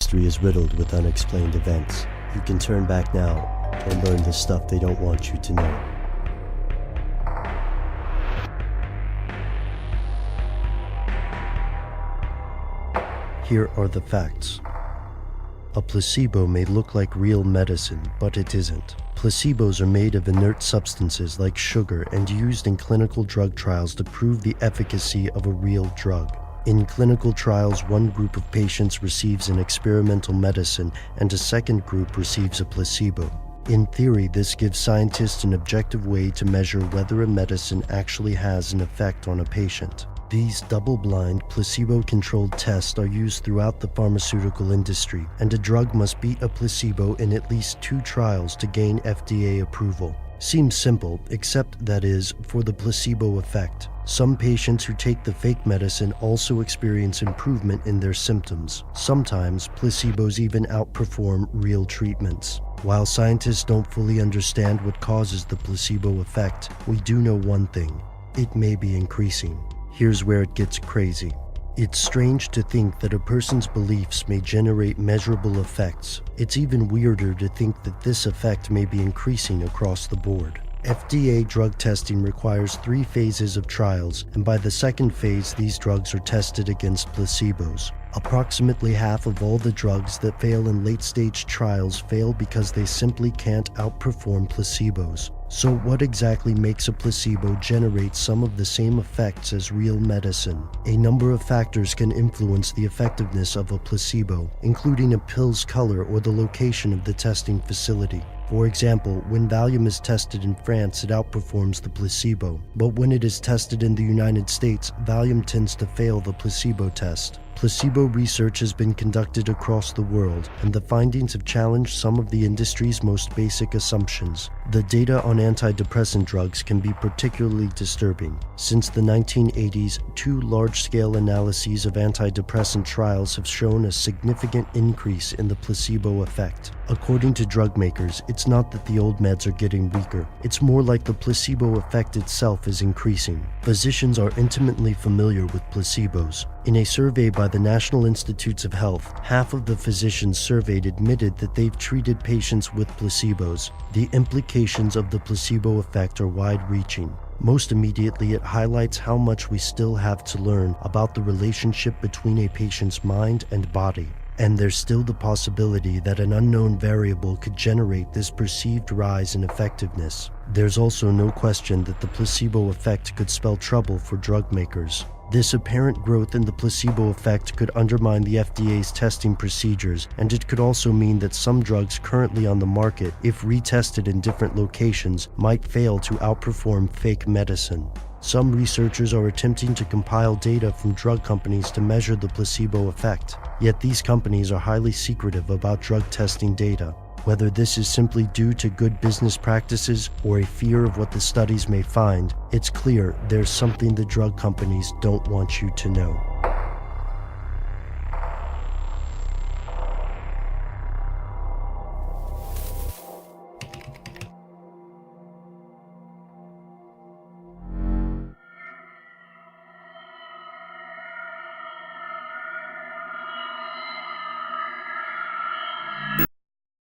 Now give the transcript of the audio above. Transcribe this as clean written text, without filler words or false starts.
history is riddled with unexplained events. You can turn back now and learn the stuff they don't want you to know. Here are the facts. A placebo may look like real medicine, but it isn't. Placebos are made of inert substances like sugar and used in clinical drug trials to prove the efficacy of a real drug. In clinical trials, one group of patients receives an experimental medicine and a second group receives a placebo. In theory, this gives scientists an objective way to measure whether a medicine actually has an effect on a patient. These double-blind, placebo-controlled tests are used throughout the pharmaceutical industry, and a drug must beat a placebo in at least 2 trials to gain FDA approval. Seems simple, except that is, for the placebo effect. Some patients who take the fake medicine also experience improvement in their symptoms. Sometimes, placebos even outperform real treatments. While scientists don't fully understand what causes the placebo effect, we do know one thing: it may be increasing. Here's where it gets crazy. It's strange to think that a person's beliefs may generate measurable effects. It's even weirder to think that this effect may be increasing across the board. FDA drug testing requires 3 phases of trials, and by the second phase, these drugs are tested against placebos. Approximately half of all the drugs that fail in late-stage trials fail because they simply can't outperform placebos. So what exactly makes a placebo generate some of the same effects as real medicine? A number of factors can influence the effectiveness of a placebo, including a pill's color or the location of the testing facility. For example, when Valium is tested in France, it outperforms the placebo. But when it is tested in the United States, Valium tends to fail the placebo test. Placebo research has been conducted across the world, and the findings have challenged some of the industry's most basic assumptions. The data on antidepressant drugs can be particularly disturbing. Since the 1980s, 2 large-scale analyses of antidepressant trials have shown a significant increase in the placebo effect. According to drug makers, it's not that the old meds are getting weaker. It's more like the placebo effect itself is increasing. Physicians are intimately familiar with placebos. In a survey by the National Institutes of Health, half of the physicians surveyed admitted that they've treated patients with placebos. The implications of the placebo effect are wide-reaching. Most immediately, it highlights how much we still have to learn about the relationship between a patient's mind and body. And there's still the possibility that an unknown variable could generate this perceived rise in effectiveness. There's also no question that the placebo effect could spell trouble for drug makers. This apparent growth in the placebo effect could undermine the FDA's testing procedures, and it could also mean that some drugs currently on the market, if retested in different locations, might fail to outperform fake medicine. Some researchers are attempting to compile data from drug companies to measure the placebo effect, yet these companies are highly secretive about drug testing data. Whether this is simply due to good business practices or a fear of what the studies may find, it's clear there's something the drug companies don't want you to know.